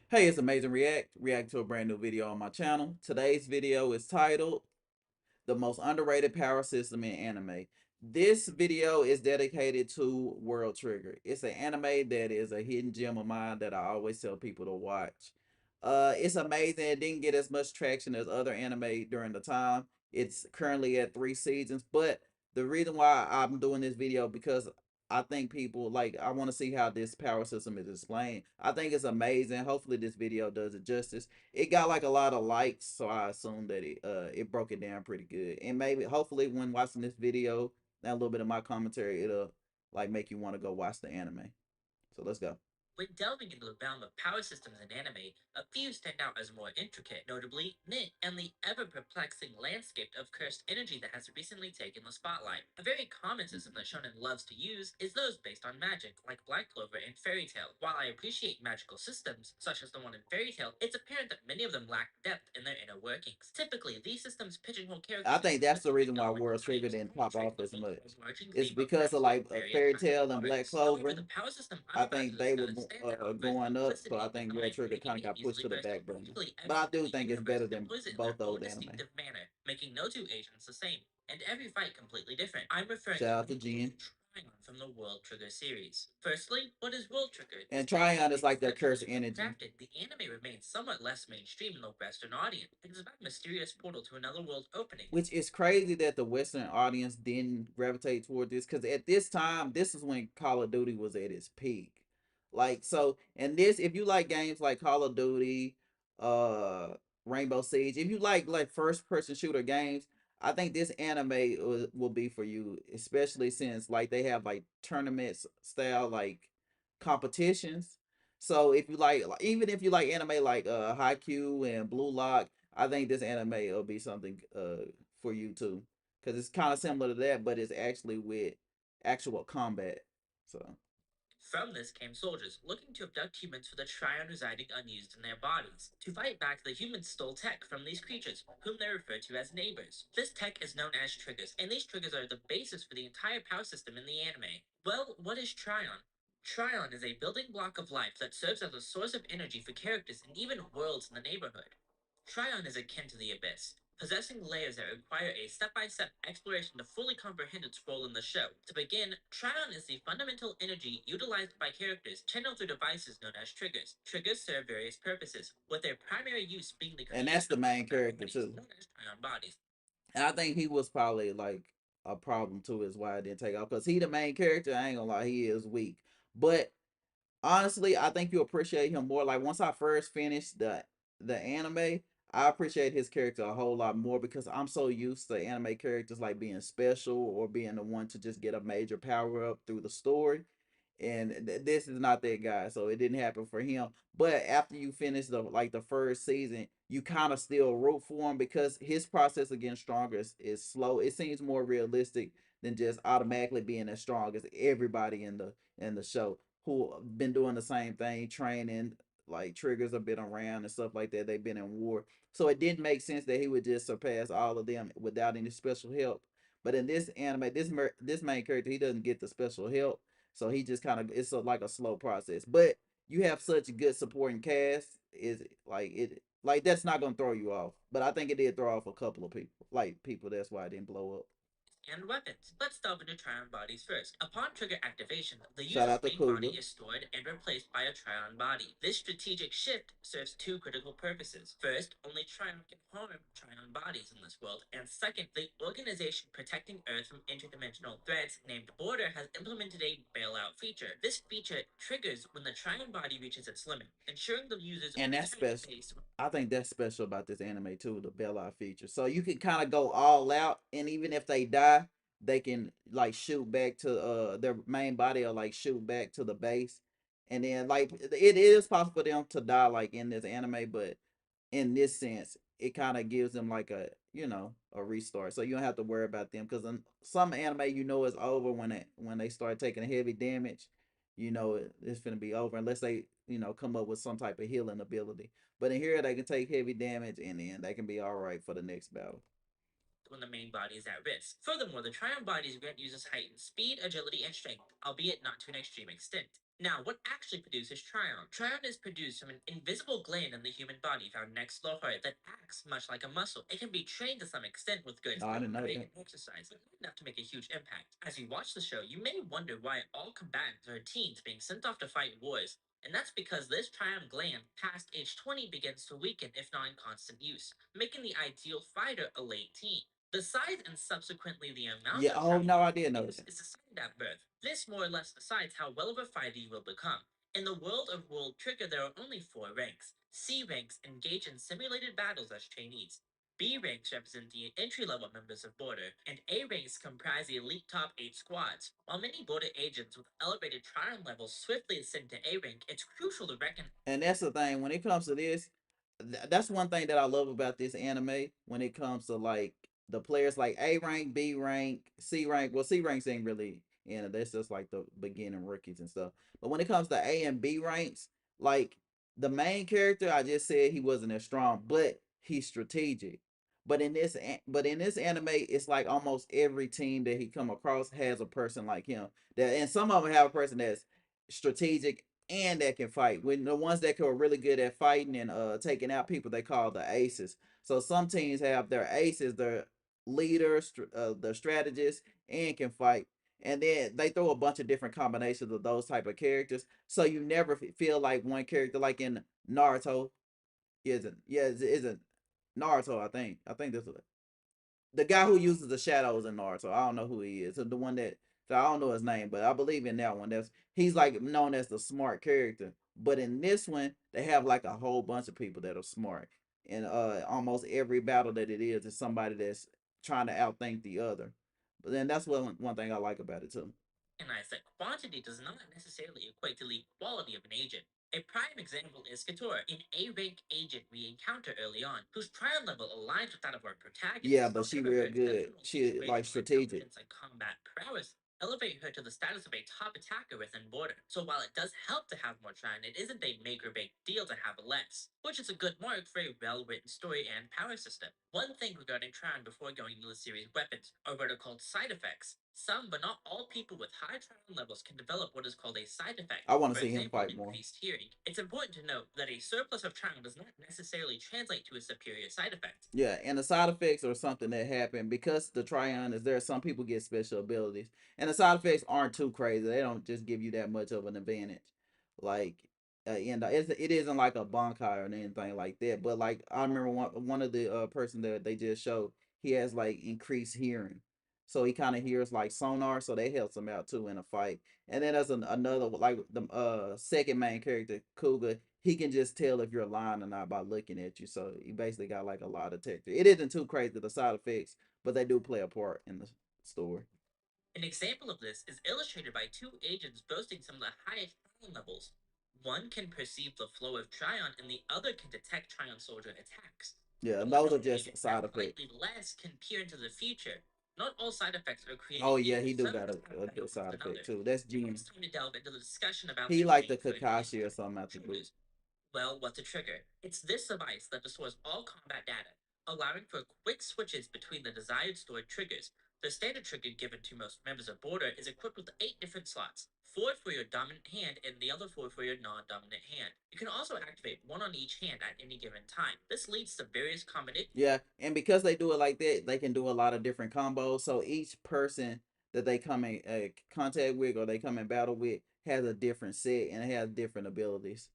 Hey, it's Amazing React to a brand new video on my channel. Today's video is titled The Most Underrated Power System in Anime. This video is dedicated to World Trigger. It's an anime that is a hidden gem of mine that I always tell people to watch. It's amazing. It didn't get as much traction as other anime during the time. It's currently at 3 seasons, but the reason why I'm doing this video because I think people like I want to see how this power system is explained. I think it's amazing. Hopefully this video does it justice. It got like a lot of likes, so I assume that it broke it down pretty good. And maybe hopefully when watching this video, and a little bit of my commentary, it'll like make you want to go watch the anime. So let's go. When delving into the realm of power systems in anime, a few stand out as more intricate, notably Nit and the ever-perplexing landscape of cursed energy that has recently taken the spotlight. A very common system that shonen loves to use is those based on magic, like Black Clover and Fairy Tail. While I appreciate magical systems, such as the one in Fairy Tail, it's apparent that many of them lack depth in their inner workings. Typically, these systems pigeonhole I characters into think that's the specific reason why elements World and Trigger types, didn't pop portraying off the as much. overarching It's theme of because of rescue like various Fairy magical Tale and Black products. However, the Clover. power system I'm I about to think they were discuss stands out for its going up, so simplicity I in think World design, Trigger making kind of it got pushed easily to the back versatile. burner. Practically But I every do enemy think it's better universe than deploys it in their both own those anime. distinctive manner, making no two agents the same, and every fight completely different. I'm referring Shout to out to Bleach Jen. and Trion from the World Trigger series. Firstly, what is World Trigger? And Despite Trion being is like their cursed exceptionally well energy, crafted, the anime remains somewhat less mainstream in the Western audience. It is about a mysterious portal to another world opening. which is crazy that the Western audience didn't gravitate toward this because at this time, this is when Call of Duty was at its peak. Like so, and this if you like games like Call of Duty, uh, Rainbow Siege, if you like first person shooter games, I think this anime will be for you, especially since like they have like tournaments style like competitions. So if you like, even if you like anime like Haikyuu and Blue Lock, I think this anime will be something for you too, because it's kind of similar to that, but it's actually with actual combat. So From this came soldiers looking to abduct humans for the Trion residing unused in their bodies. To fight back, the humans stole tech from these creatures, whom they refer to as neighbors. This tech is known as triggers, and these triggers are the basis for the entire power system in the anime. Well, what is Trion? Trion is a building block of life that serves as a source of energy for characters and even worlds in the neighborhood. Trion is akin to the Abyss, possessing layers that require a step-by-step exploration to fully comprehend its role in the show. To begin, Trion is the fundamental energy utilized by characters channeled through devices known as triggers. Triggers serve various purposes, with their primary use being the and that's creation the of main combat character bodies, too. known as Trion bodies. And I think he was probably like a problem too, is why it didn't take off. Because he the main character, I ain't gonna lie, he is weak. But honestly, I think you appreciate him more. Like once I first finished the anime, I appreciate his character a whole lot more because I'm so used to anime characters like being special or being the one to just get a major power up through the story. And this is not that guy, so it didn't happen for him. But after you finish the first season, you kind of still root for him because his process of getting stronger is slow. It seems more realistic than just automatically being as strong as everybody in the show who been doing the same thing, training. Like triggers have been around and stuff like that. They've been in war, so it didn't make sense that he would just surpass all of them without any special help. But in this anime, this main character, he doesn't get the special help, so he just kind of it's like a slow process. But you have such a good supporting cast, is like that's not gonna throw you off. But I think it did throw off a couple of people, like people. That's why it didn't blow up. And weapons. Let's delve into Trion bodies first. Upon trigger activation, the Shout user's out to main body Cougar. is stored and replaced by a Trion body. This strategic shift serves two critical purposes. First, only Trion can harm Trion bodies in this world, and second, the organization protecting Earth from interdimensional threats named Border has implemented a bailout feature. This feature triggers when the Trion body reaches its limit, ensuring the user's And that's return to special. base. I think that's special about this anime too, the bailout feature. So you can kind of go all out, and even if they die, they can like shoot back to their main body or like shoot back to the base, and then like it is possible for them to die like in this anime, but in this sense, it kind of gives them like a a restart. So you don't have to worry about them because in some anime, it's over when they start taking heavy damage. It's gonna be over unless they come up with some type of healing ability. But in here, they can take heavy damage and then they can be all right for the next battle. When the main body is at risk. Furthermore, the Trion bodies grant users heightened speed, agility, and strength, albeit not to an extreme extent. Now, what actually produces Trion? Trion is produced from an invisible gland in the human body found next to the heart that acts much like a muscle. It can be trained to some extent with good No, I didn't know training that. and exercise, but not enough to make a huge impact. As you watch the show, you may wonder why all combatants are teens being sent off to fight wars. And that's because this Trion gland past age 20 begins to weaken if not in constant use, making the ideal fighter a late teen. The size and subsequently the amount Yeah. of Oh Trion no, I did know is that. decided at birth. This more or less decides how well of a fighter you will become. In the world of World Trigger, there are only four ranks. C ranks engage in simulated battles as trainees. B ranks represent the entry-level members of Border, and A ranks comprise the elite top 8 squads. While many Border agents with elevated Triumph levels swiftly ascend to A rank, it's crucial to reckon. And that's the thing when it comes to this. That's one thing that I love about this anime when it comes to like the players like A rank, B rank, C rank. Well, C ranks ain't really that's just like the beginning rookies and stuff. But when it comes to A and B ranks, like the main character, I just said he wasn't as strong, but he's strategic. But in this anime, it's like almost every team that he come across has a person like him. That and some of them have a person that's strategic and that can fight. When the ones that are really good at fighting and taking out people, they call the aces. So some teams have their aces, their leaders, the strategists, and can fight. And then they throw a bunch of different combinations of those type of characters. So you never feel like one character, like in Naruto, isn't Naruto. I think this is the guy who uses the shadows in Naruto. I don't know who he is. So the one that I don't know his name, but I believe in that one. That's he's like known as the smart character. But in this one, they have like a whole bunch of people that are smart. And almost every battle that it is somebody that's trying to outthink the other. But then that's one thing I like about it too. Recognize that quantity does not necessarily equate to the quality of an agent. A prime example is Katora, an A rank agent we encounter early on, whose trial level aligns with that of our Yeah, protagonist. but she However, real her good. exceptional She like situational strategic. intelligence and combat prowess elevate her to the status of a top attacker within Border. So while it does help to have more Trion, it isn't a make or break deal to have less, which is a good mark for a well-written story and power system. One thing regarding Trion before going into the series weapons are what are called side effects. Some, but not all people with high Trion levels can develop what is called a side effect. I want to For see him example, fight more. increased hearing. It's important to note that a surplus of Trion does not necessarily translate to a superior side effect. Yeah, and the side effects are something that happen because the Trion is there. Some people get special abilities, and the side effects aren't too crazy. They don't just give you that much of an advantage. Like, it isn't like a Bankai or anything like that. But like, I remember one of the person that they just showed, he has like increased hearing, so he kind of hears like sonar, so that helps him out too in a fight. And then there's another like the second main character, Kuga. He can just tell if you're lying or not by looking at you. So he basically got like a lot of texture. It isn't too crazy the side effects, but they do play a part in the story. An example of this is illustrated by two agents boasting some of the highest Trion levels. One can perceive the flow of Trion, and the other can detect Trion soldier attacks. Yeah, The those are unknown just agent who side has effects. slightly less can peer into the future. Not all side effects are created Oh yeah, equal. he do Some got just have a better good ones side than effect others. too. That's Now Gene. it's time to delve into the discussion about He the like the rank for Kakashi or something out the boot. triggers. Well, what's a trigger? It's this device that stores all combat data, allowing for quick switches between the desired stored triggers. The standard trigger given to most members of Border is equipped with 8 different slots, 4 for your dominant hand and the other 4 for your non-dominant hand. You can also activate one on each hand at any given time. This leads to various combinations. Yeah, and because they do it like that, they can do a lot of different combos. So each person that they come in contact with or they come in battle with has a different set and has different abilities.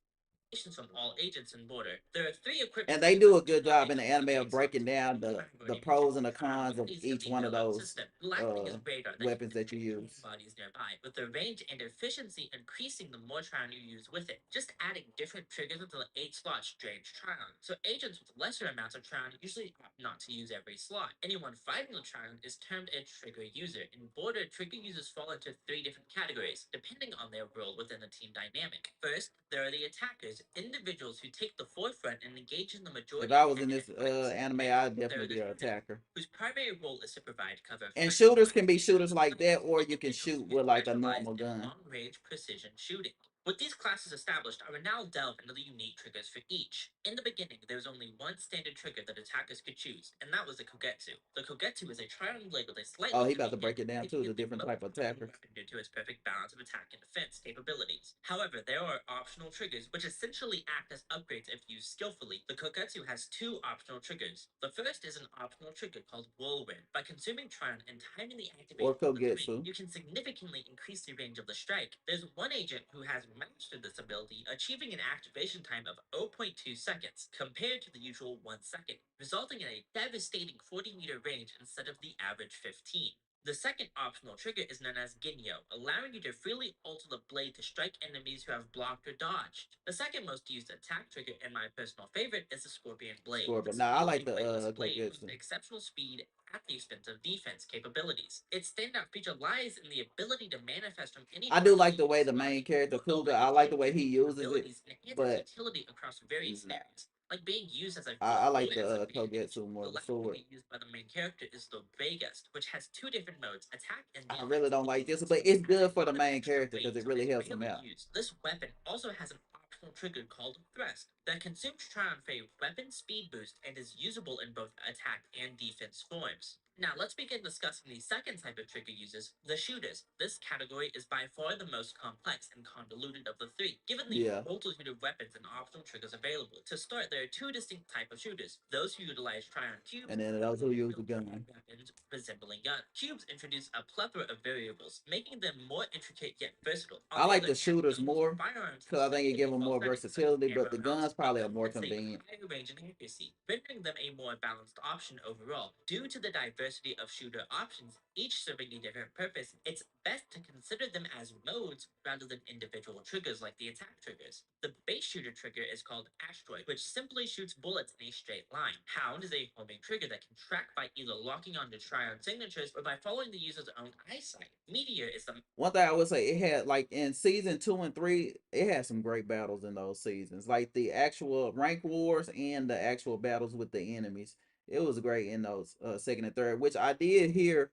From all agents in Border. There are 3 equipped And they flavors do a of good Trion job in the in the anime of main breaking slot. down Each the primary pros and controls the Trion cons of bodies in each the one of build-up those system, lacking is radar that weapons keeps that you infantry use. bodies nearby, with the range and efficiency increasing the more Trion you use with it. Just adding different triggers into the 8 slots drains Trion, so agents with lesser amounts of Trion usually opt not to use every slot. Anyone fighting the Trion is termed a trigger user. In Border, trigger users fall into 3 different categories, depending on their role within the team dynamic. First, there are the attackers, individuals who take the forefront and engage in the If majority I of was in head-to-head this fights. anime, Next, I'd there definitely are the be an shooters, attacker. whose primary role is to provide cover And front shooters can lines. be These are shooters the like that, fighters, or you can individuals shoot who with like a specialize normal in gun. long-range precision shooting. With these classes established, I will now delve into the unique triggers for each. In the beginning, there was only one standard trigger that attackers could choose, and that was the Kogetsu. The Kogetsu is a Trion blade with a Oh, slightly he about to curved break end, it down making too, the it the different most type of powerful attackers. weapon due to its perfect balance of attack and defense capabilities. However, there are optional triggers, which essentially act as upgrades if used skillfully. The Kogetsu has two optional triggers. The first is an optional trigger called Whirlwind. By consuming Trion and timing the Or activation of the swing, Kogetsu. you can significantly increase the range of the strike. There's one agent who has mastered this ability, achieving an activation time of zero point 0.2 seconds compared to the usual 1 second, resulting in a devastating 40-meter range instead of the average 15. The second optional trigger is known as Ginyo, allowing you to freely alter the blade to strike enemies who have blocked or dodged. The second most used attack trigger, and my personal favorite, is the Scorpion Blade. Scorpion. This Now I like wielding the weightless blade boasts Kogetsu. exceptional speed at the expense of defense capabilities. Its standout feature lies in the ability to manifest from any I do target like the using way the main slide character or Kuga. I overhead like the way he shaping uses it, capabilities enhance its but utility across various nah, scenarios, like being used as a I foil like or as a the bandage. Kogetsu more, The the last sword. one used by the main character is the Vegas, which has two different modes, attack and I really defense. don't The like this, Vegas but it's has a good for the lot of main extra character because weight, it so really it's helps him rarely out. used. This weapon also has an optional trigger called Thrust that consumes Triumph for a weapon speed boost and is usable in both attack and defense forms. Now let's begin discussing the second type of trigger users, the shooters. This category is by far the most complex and convoluted of the three, given the Yeah, multitude of weapons and optional triggers available. To start, there are two distinct types of shooters: those who utilize Trion cubes and then and those those who who use the build their own gun. weapons resembling guns. Cubes introduce a plethora of variables, making them more intricate yet versatile. On I the like other the hand, shooters guns or more firearms because I think it excel in give them default more settings such as versatility, but ammo the and health guns speed, probably are more compensate for convenient. higher range and accuracy, rendering them a more balanced option overall. Due to the diversity of shooter options, each serving a different purpose, it's best to consider them as modes rather than individual triggers like the attack triggers. The base shooter trigger is called Asteroid, which simply shoots bullets in a straight line. Hound is a homing trigger that can track by either locking onto Trion signatures or by following the user's own eyesight. Meteor is the One thing I would say, it had like in season 2 and 3, it had some great battles in those seasons, like the actual rank wars and the actual battles with the enemies. It was great in those second and third, which I did hear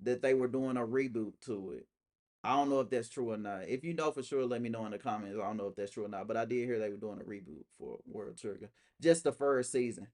that they were doing a reboot to it. I don't know if that's true or not. If you know for sure, let me know in the comments. I don't know if that's true or not, but I did hear they were doing a reboot for World Trigger, just the first season.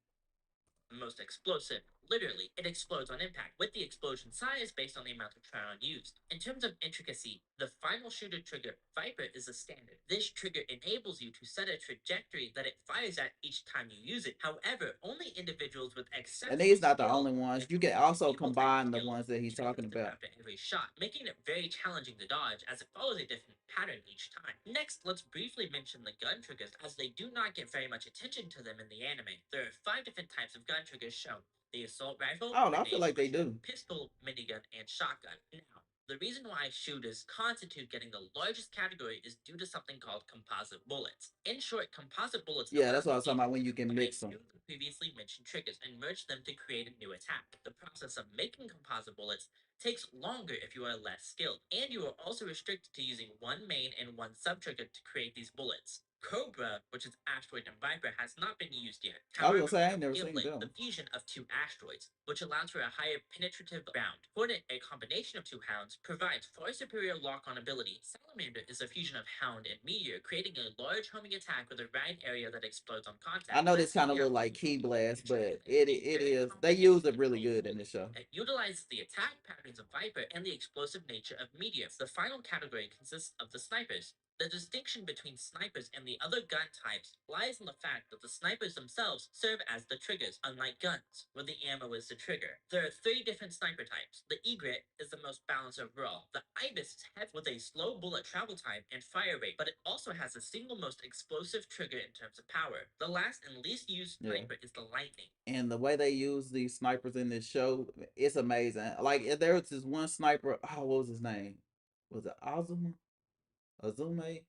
most explosive. Literally, it explodes on impact, with the explosion size based on the amount of Trion used. In terms of intricacy, the final shooter trigger, Viper, is a standard. This trigger enables you to set a trajectory that it fires at each time you use it. However, only individuals with And exceptional these not the skill only ones. and You can many also people type combine the skills ones that he's trigger talking them about. after every shot, making it very challenging to dodge as it follows a different pattern each time. Next, let's briefly mention the gun triggers as they do not get very much attention to them in the anime. There are 5 different types of gun triggers shown: the assault rifle, I don't know. I feel grenade like they launcher, do. pistol, minigun, and shotgun. Now, the reason why shooters constitute getting the largest category is due to something called composite bullets. In short, composite bullets Yeah, allow that's what I was talking agents about when to you can combine mix them. two of the previously mentioned triggers and merge them to create a new attack. The process of making composite bullets takes longer if you are less skilled, and you are also restricted to using one main and one sub trigger to create these bullets. Cobra, which is Asteroid and Viper, has not been used yet. I was gonna However, say we I have ain't never seen Gimlet, the them. fusion of two asteroids, which allows for a higher penetrative round. Hornet, a combination of two hounds, provides far superior lock-on ability. Salamander is a fusion of Hound and Meteor, creating a large homing attack with a round area that explodes on I contact. know this Lastly, kind we of have look like Bleach, Key a Blast, future but villain it with a it very is. They use comprehensive it really control good in bullet. this show. It utilizes the attack patterns of Viper and the explosive nature of Meteor. The final category consists of the snipers. The distinction between snipers and the other gun types lies in the fact that the snipers themselves serve as the triggers, unlike guns, where the ammo is the trigger. There are 3 different sniper types. The Egret is the most balanced overall. The Ibis is heavy with a slow bullet travel time and fire rate, but it also has the single most explosive trigger in terms of power. The last and least used Yeah. sniper is the Lightning. And the way they use these snipers in this show, it's amazing. Like there was this one sniper. Oh, what was his name? Was it Azuma? Azume?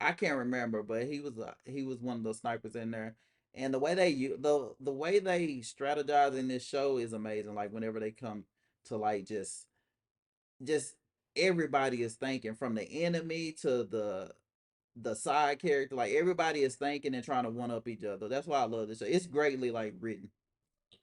I can't remember, but he was one of those snipers in there. And the way the way they strategize in this show is amazing. Like whenever they come to like just everybody is thinking from the enemy to the side character. Like everybody is thinking and trying to one up each other. That's why I love this show. It's greatly like written.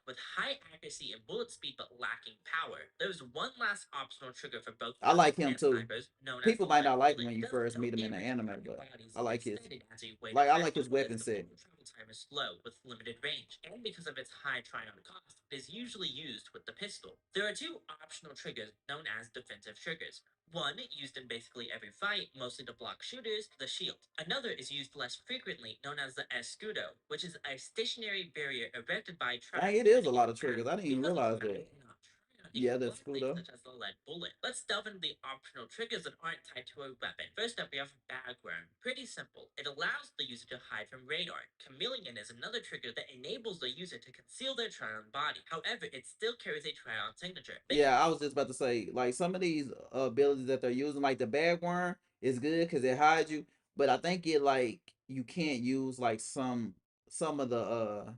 with high accuracy and bullet speed but lacking power. There's one last optional trigger for both I like killers him and too. snipers, known as the People might lead not like him bullet. when It you doesn't first deal meet him in the damage anime, to target but bodies. I like his Instead, it has a weight I effect like that his limits weapon the set. bullet travel time is slow with limited range, and because of its high Trion cost, it is usually used with the pistol. There are two optional triggers known as defensive triggers. One, used in basically every fight, mostly to block shooters, the shield. Another is used less frequently, known as the escudo, which is a stationary barrier erected by Dang, Trion it to is a mitigate lot a of path. triggers. I didn't even Because it's realize that. magic and not Trion, it Yeah, can that's block cool things though. such as the lead bullet. Let's delve into the optional triggers that aren't tied to a weapon. First up, we have Bagworm. Pretty simple. It allows the user to hide from radar. Chameleon is another trigger that enables the user to conceal their Trion body. However, it still carries a Trion signature. Yeah, I was just about to say, like some of these abilities that they're using, like the bag worm is good because it hides you, but I think it like you can't use like some of the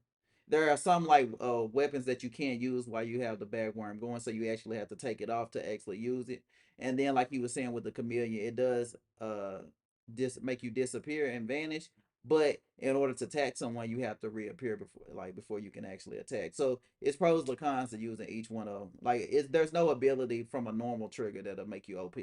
there are some like weapons that you can't use while you have the bag worm going, so you actually have to take it off to actually use it. And then like you were saying with the chameleon, it does make you disappear and vanish, but in order to attack someone, you have to reappear before you can actually attack. So it's pros and cons to using each one of them. Like there's no ability from a normal trigger that'll make you OP.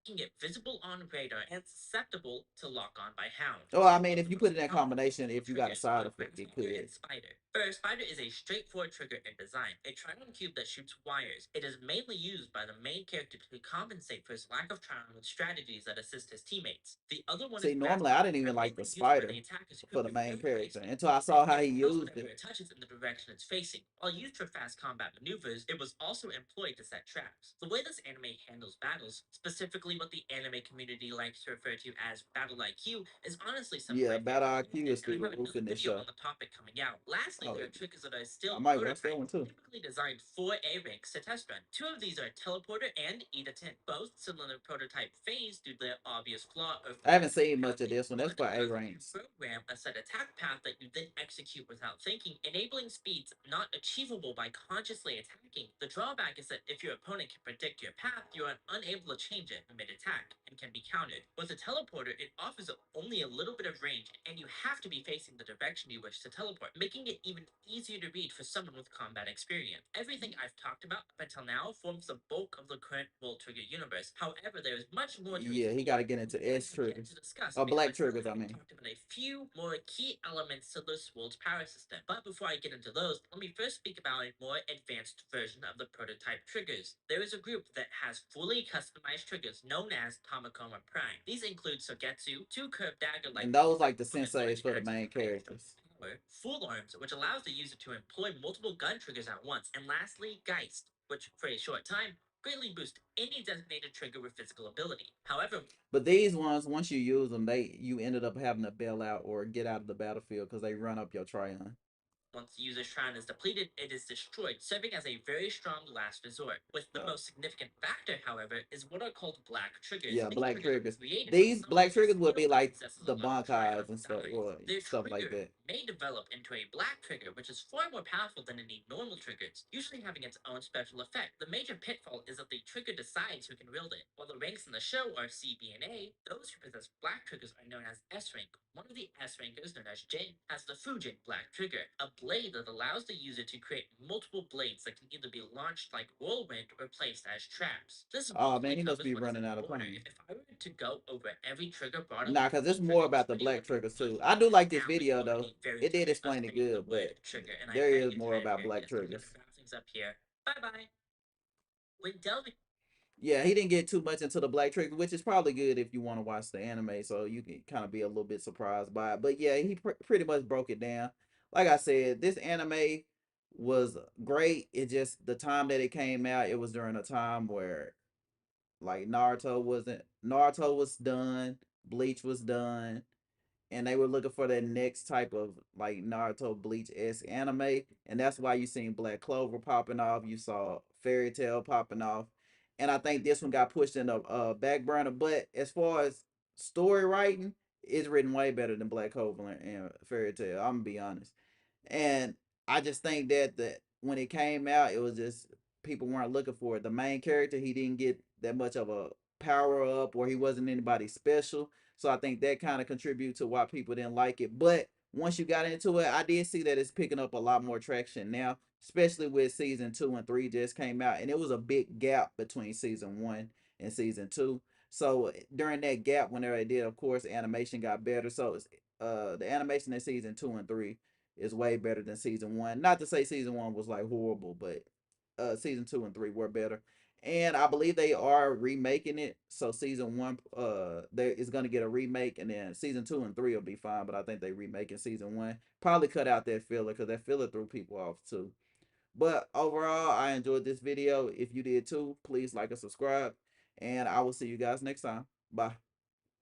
Making it visible on radar and susceptible to lock on by Hound. Oh, I Two mean, of if the you put most it in that powerful combination, optional if you got a triggers side are effect, it Grassfinder and could. Spider. First, Spider is a straightforward trigger in design, a Trion cube that shoots wires. It is mainly used by the main character to compensate for his lack of Trion with strategies that assist his teammates. The other one is See, normally I Grasshopper, didn't even like the mainly used by spider the attackers who for can the be main very high character speed until I movement. saw how It he throws used whatever it. it touches in the direction it's facing. While used for fast combat maneuvers, it was also employed to set traps. The way this anime handles battles, specifically what the anime community likes to refer to as battle IQ, is honestly some of Yeah, my Battle favorite IQ content, is and I through the have roof another in this video on show. the topic coming out. Lastly, Oh, there are triggers that are I still might watch that one prototypes, too. typically designed for A ranks to test run. Two of these are Teleporter and Eat a Tin, both still in the prototype phase due to their obvious flaw of I haven't focusing seen much of heavily. this one. That's One for A allows you to ranks. program a set attack path that you then execute without thinking, enabling speeds not achievable by consciously attacking. The drawback is that if your opponent can predict your path, you are unable to change it mid-attack and can be countered. With a teleporter, it offers only a little bit of range, and you have to be facing the direction you wish to teleport, making it even easier to read for someone with combat experience. Everything I've talked about up until now forms the bulk of the current World Trigger universe. However, there is much more to Yeah, he got explore, to get which into I S have yet to triggers. discuss Or because black I still triggers, I haven't mean. talked about a few more key elements to this world's power system. But before I get into those, let me first speak about a more advanced version of the prototype triggers. There is a group that has fully customized triggers known as Tamakoma Prime. These include Sogetsu, two curved dagger-like And moves those that like the perform senseis large for the acts main with high destructive characters. power, Full Arms, which allows the user to employ multiple gun triggers at once, and lastly, Geist, which for a short time greatly boost any designated trigger with physical ability. However, But these ones, once you use them, you ended up having to bail out or get out of the battlefield because they run up your Trion. once the user's shrine is depleted, it is destroyed, serving as a very strong last resort. With the Uh, most significant factor, however, is what are called black triggers. yeah, These black triggers are triggers. created when These someone black who triggers would be seemingly like possesses a the lot of Trion Bankais and stuff dies. or Their stuff like trigger that. may develop into a black trigger, which is far more powerful than any normal triggers, usually having its own special effect. The major pitfall is that the trigger decides who can wield it. While the ranks in the show are C, B, and A, those who possess black triggers are known as S rank. One of the S rankers, known as Jin, has the Fujin black trigger, a blade that allows the user to create multiple blades that can either be launched like whirlwind or placed as traps. This Oh mostly man, he must covers be what is in running out of order. time. If I were to go over every trigger brought up, Nah, cause the it's more this about the video black would be triggers one too. I long. do like this Now we video are though. getting very It did tired of explain it saying the good, word but trigger, and I there bet is you're more tired of about hearing black it. So I'm triggers. gonna wrap things up here. Bye bye. When delving Yeah, he didn't get too much into the black triggers, which is probably good if you want to watch the anime, so you can kind of be a little bit surprised by it. But yeah, he pretty much broke it down. Like I said, this anime was great. It just the time that it came out, it was during a time where like Naruto was done, Bleach was done, and they were looking for that next type of like Naruto Bleach esque anime, and that's why you seen Black Clover popping off. You saw Fairy Tail popping off, and I think this one got pushed in the back burner. But as far as story writing, it's written way better than Black Clover and Fairy Tail. I'm gonna be honest. And I just think that when it came out, it was just people weren't looking for it. The main character, he didn't get that much of a power up, or he wasn't anybody special. So I think that kind of contributed to why people didn't like it. But once you got into it, I did see that it's picking up a lot more traction now, especially with season 2 and 3 just came out, and it was a big gap between season 1 and season 2. So during that gap, whenever they did, of course, animation got better. So the animation in season 2 and 3 is way better than season 1. Not to say season 1 was like horrible, but season 2 and 3 were better. And I believe they are remaking it. So season 1 there is gonna get a remake, and then season 2 and 3 will be fine. But I think they remaking season 1. Probably cut out that filler because that filler threw people off too. But overall, I enjoyed this video. If you did too, please like and subscribe. And I will see you guys next time. Bye.